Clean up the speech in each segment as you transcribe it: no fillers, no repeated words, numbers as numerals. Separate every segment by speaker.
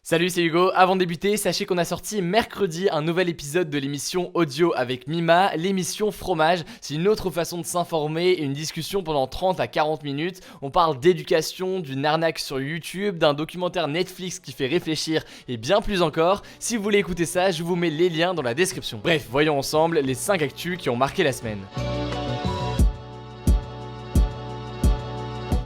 Speaker 1: Salut, c'est Hugo. Avant de débuter, sachez qu'on a sorti mercredi un nouvel épisode de l'émission audio avec Mima, l'émission Fromage. C'est une autre façon de s'informer, une discussion pendant 30 à 40 minutes. On parle d'éducation, d'une arnaque sur YouTube, d'un documentaire Netflix qui fait réfléchir et bien plus encore. Si vous voulez écouter ça, je vous mets les liens dans la description. Bref, voyons ensemble les 5 actus qui ont marqué la semaine.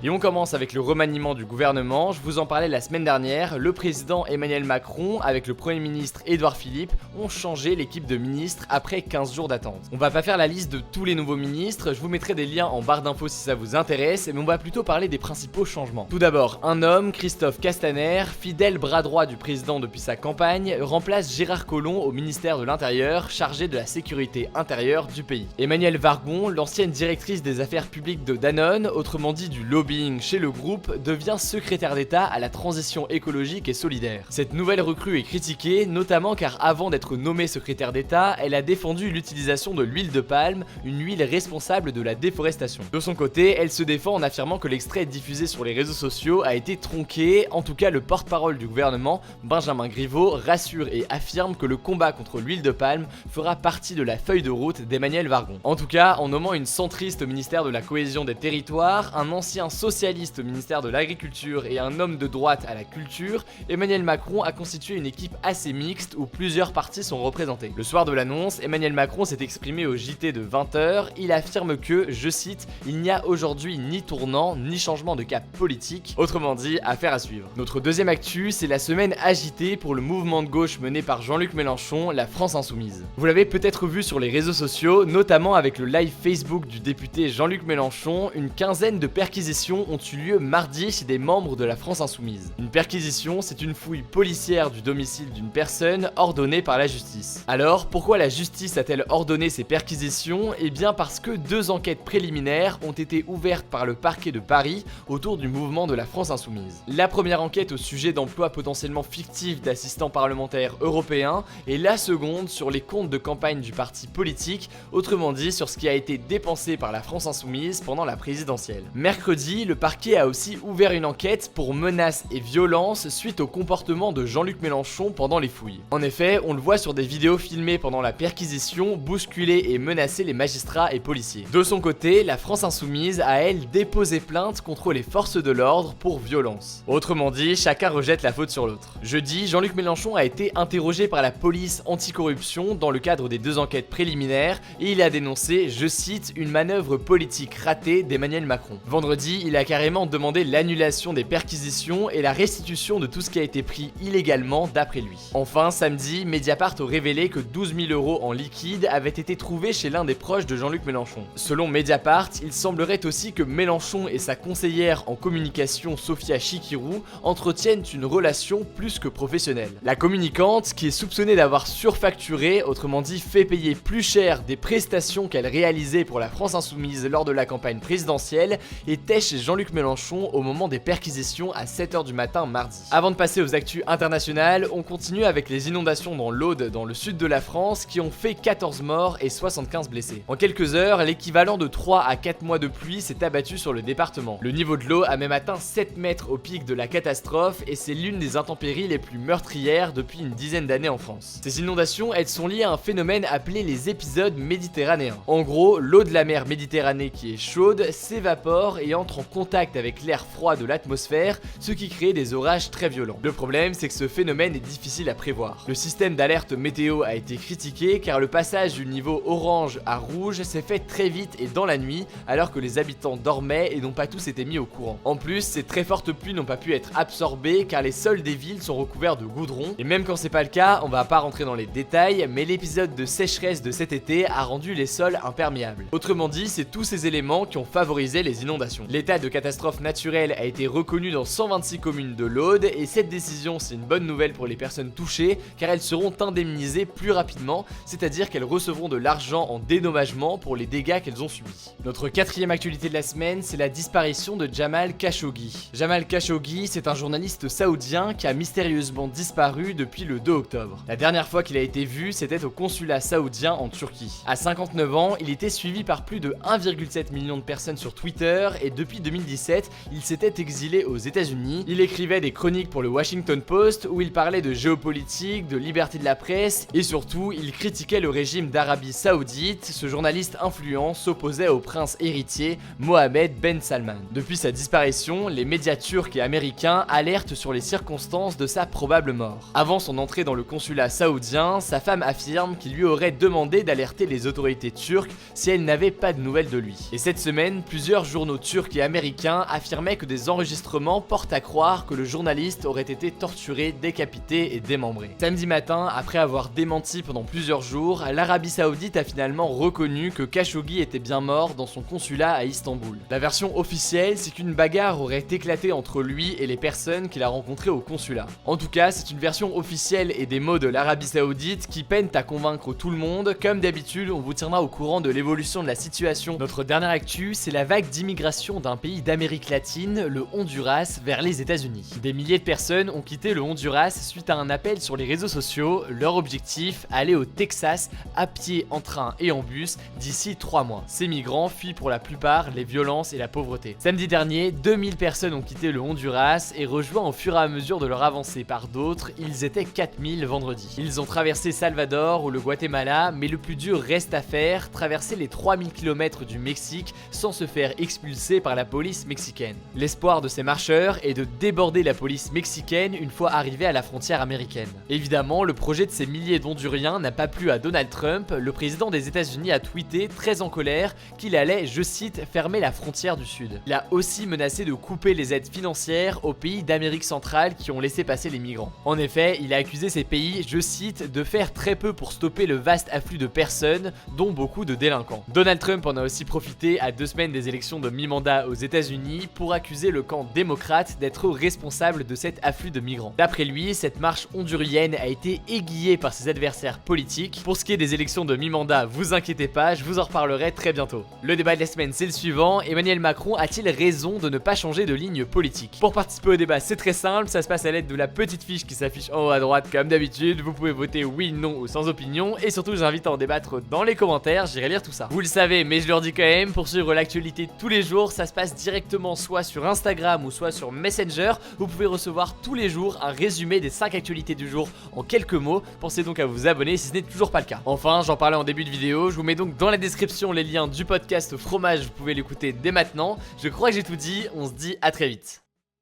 Speaker 1: Et on commence avec le remaniement du gouvernement. Je vous en parlais la semaine dernière. Le président Emmanuel Macron avec le premier ministre Édouard Philippe ont changé l'équipe de ministres après 15 jours d'attente. On va pas faire la liste de tous les nouveaux ministres, je vous mettrai des liens en barre d'infos si ça vous intéresse, mais on va plutôt parler des principaux changements. Tout d'abord, un homme, Christophe Castaner, fidèle bras droit du président depuis sa campagne, remplace Gérard Collomb au ministère de l'Intérieur, chargé de la sécurité intérieure du pays. Emmanuelle Wargon, l'ancienne directrice des affaires publiques de Danone, autrement dit du lobby chez le groupe, devient secrétaire d'État à la transition écologique et solidaire. Cette nouvelle recrue est critiquée, notamment car avant d'être nommée secrétaire d'État, elle a défendu l'utilisation de l'huile de palme, une huile responsable de la déforestation. De son côté, elle se défend en affirmant que l'extrait diffusé sur les réseaux sociaux a été tronqué. En tout cas, le porte-parole du gouvernement, Benjamin Griveaux, rassure et affirme que le combat contre l'huile de palme fera partie de la feuille de route d'Emmanuelle Wargon. En tout cas, en nommant une centriste au ministère de la cohésion des territoires, un ancien socialiste au ministère de l'Agriculture et un homme de droite à la culture, Emmanuel Macron a constitué une équipe assez mixte où plusieurs partis sont représentés. Le soir de l'annonce, Emmanuel Macron s'est exprimé au JT de 20h, il affirme que, je cite, « Il n'y a aujourd'hui ni tournant, ni changement de cap politique », autrement dit, affaire à suivre. Notre deuxième actu, c'est la semaine agitée pour le mouvement de gauche mené par Jean-Luc Mélenchon, la France Insoumise. Vous l'avez peut-être vu sur les réseaux sociaux, notamment avec le live Facebook du député Jean-Luc Mélenchon, une quinzaine de perquisitions ont eu lieu mardi chez des membres de la France Insoumise. Une perquisition, c'est une fouille policière du domicile d'une personne ordonnée par la justice. Alors, pourquoi la justice a-t-elle ordonné ces perquisitions ? Eh bien parce que 2 enquêtes préliminaires ont été ouvertes par le parquet de Paris autour du mouvement de la France Insoumise. La première enquête au sujet d'emplois potentiellement fictifs d'assistants parlementaires européens et la seconde sur les comptes de campagne du parti politique, autrement dit sur ce qui a été dépensé par la France Insoumise pendant la présidentielle. Mercredi, le parquet a aussi ouvert une enquête pour menaces et violences suite au comportement de Jean-Luc Mélenchon pendant les fouilles. En effet, on le voit sur des vidéos filmées pendant la perquisition, bousculer et menacer les magistrats et policiers. De son côté, la France Insoumise a elle déposé plainte contre les forces de l'ordre pour violence. Autrement dit, chacun rejette la faute sur l'autre. Jeudi, Jean-Luc Mélenchon a été interrogé par la police anticorruption dans le cadre des 2 enquêtes préliminaires et il a dénoncé, je cite, une manœuvre politique ratée d'Emmanuel Macron. Vendredi, il a carrément demandé l'annulation des perquisitions et la restitution de tout ce qui a été pris illégalement d'après lui. Enfin, samedi, Mediapart a révélé que 12 000 € en liquide avaient été trouvés chez l'un des proches de Jean-Luc Mélenchon. Selon Mediapart, il semblerait aussi que Mélenchon et sa conseillère en communication Sophia Chikirou entretiennent une relation plus que professionnelle. La communicante, qui est soupçonnée d'avoir surfacturé, autrement dit fait payer plus cher des prestations qu'elle réalisait pour la France Insoumise lors de la campagne présidentielle, était chez Jean-Luc Mélenchon au moment des perquisitions à 7h du matin mardi. Avant de passer aux actus internationales, on continue avec les inondations dans l'Aude, dans le sud de la France, qui ont fait 14 morts et 75 blessés. En quelques heures, l'équivalent de 3 à 4 mois de pluie s'est abattu sur le département. Le niveau de l'eau a même atteint 7 mètres au pic de la catastrophe et c'est l'une des intempéries les plus meurtrières depuis une dizaine d'années en France. Ces inondations, elles sont liées à un phénomène appelé les épisodes méditerranéens. En gros, l'eau de la mer Méditerranée qui est chaude s'évapore et entre en contact avec l'air froid de l'atmosphère, ce qui crée des orages très violents. Le problème, c'est que ce phénomène est difficile à prévoir. Le système d'alerte météo a été critiqué car le passage du niveau orange à rouge s'est fait très vite et dans la nuit, alors que les habitants dormaient et n'ont pas tous été mis au courant. En plus, ces très fortes pluies n'ont pas pu être absorbées car les sols des villes sont recouverts de goudron, et même quand c'est pas le cas, on va pas rentrer dans les détails, mais l'épisode de sécheresse de cet été a rendu les sols imperméables. Autrement dit, c'est tous ces éléments qui ont favorisé les inondations. L'état de catastrophe naturelle a été reconnu dans 126 communes de l'Aude et cette décision, c'est une bonne nouvelle pour les personnes touchées car elles seront indemnisées plus rapidement, c'est-à-dire qu'elles recevront de l'argent en dédommagement pour les dégâts qu'elles ont subis. Notre 4e actualité de la semaine, c'est la disparition de Jamal Khashoggi. Jamal Khashoggi, c'est un journaliste saoudien qui a mystérieusement disparu depuis le 2 octobre. La dernière fois qu'il a été vu, c'était au consulat saoudien en Turquie. À 59 ans, il était suivi par plus de 1,7 million de personnes sur Twitter et depuis 2017, il s'était exilé aux États-Unis. Il écrivait des chroniques pour le Washington Post où il parlait de géopolitique, de liberté de la presse et surtout il critiquait le régime d'Arabie Saoudite. Ce journaliste influent s'opposait au prince héritier Mohammed Ben Salman. Depuis sa disparition, les médias turcs et américains alertent sur les circonstances de sa probable mort. Avant son entrée dans le consulat saoudien, sa femme affirme qu'il lui aurait demandé d'alerter les autorités turques si elle n'avait pas de nouvelles de lui. Et cette semaine, plusieurs journaux turcs et américains affirmaient que des enregistrements portent à croire que le journaliste aurait été torturé, décapité et démembré. Samedi matin, après avoir démenti pendant plusieurs jours, l'Arabie Saoudite a finalement reconnu que Khashoggi était bien mort dans son consulat à Istanbul. La version officielle, c'est qu'une bagarre aurait éclaté entre lui et les personnes qu'il a rencontrées au consulat. En tout cas, c'est une version officielle et des mots de l'Arabie Saoudite qui peinent à convaincre tout le monde. Comme d'habitude, on vous tiendra au courant de l'évolution de la situation. Notre dernière actu, c'est la vague d'immigration d'un pays d'Amérique latine, le Honduras, vers les États-Unis. Des milliers de personnes ont quitté le Honduras suite à un appel sur les réseaux sociaux. Leur objectif, aller au Texas à pied, en train et en bus d'ici 3 mois. Ces migrants fuient pour la plupart les violences et la pauvreté. Samedi dernier, 2000 personnes ont quitté le Honduras et rejoint au fur et à mesure de leur avancée par d'autres. Ils étaient 4000 vendredi. Ils ont traversé Salvador ou le Guatemala, mais le plus dur reste à faire, traverser les 3000 km du Mexique sans se faire expulser par la police mexicaine. L'espoir de ces marcheurs est de déborder la police mexicaine une fois arrivés à la frontière américaine. Évidemment, le projet de ces milliers d'Honduriens n'a pas plu à Donald Trump. Le président des États-Unis a tweeté, très en colère, qu'il allait, je cite, fermer la frontière du Sud. Il a aussi menacé de couper les aides financières aux pays d'Amérique centrale qui ont laissé passer les migrants. En effet, il a accusé ces pays, je cite, de faire très peu pour stopper le vaste afflux de personnes, dont beaucoup de délinquants. Donald Trump en a aussi profité à 2 semaines des élections de mi-mandat aux États-Unis pour accuser le camp démocrate d'être responsable de cet afflux de migrants. D'après lui, cette marche hondurienne a été aiguillée par ses adversaires politiques. Pour ce qui est des élections de mi-mandat, vous inquiétez pas, je vous en reparlerai très bientôt. Le débat de la semaine, c'est le suivant. Emmanuel Macron a-t-il raison de ne pas changer de ligne politique? Pour participer au débat, c'est très simple, ça se passe à l'aide de la petite fiche qui s'affiche en haut à droite comme d'habitude. Vous pouvez voter oui, non ou sans opinion et surtout j'invite à en débattre dans les commentaires, j'irai lire tout ça. Vous le savez, mais je le redis quand même, pour suivre l'actualité tous les jours, ça se passe directement soit sur Instagram ou soit sur Messenger. Vous pouvez recevoir tous les jours un résumé des 5 actualités du jour en quelques mots. Pensez donc à vous abonner si ce n'est toujours pas le cas. Enfin, j'en parlais en début de vidéo, je vous mets donc dans la description les liens du podcast Fromage, vous pouvez l'écouter dès maintenant. Je crois que j'ai tout dit, on se dit à très vite.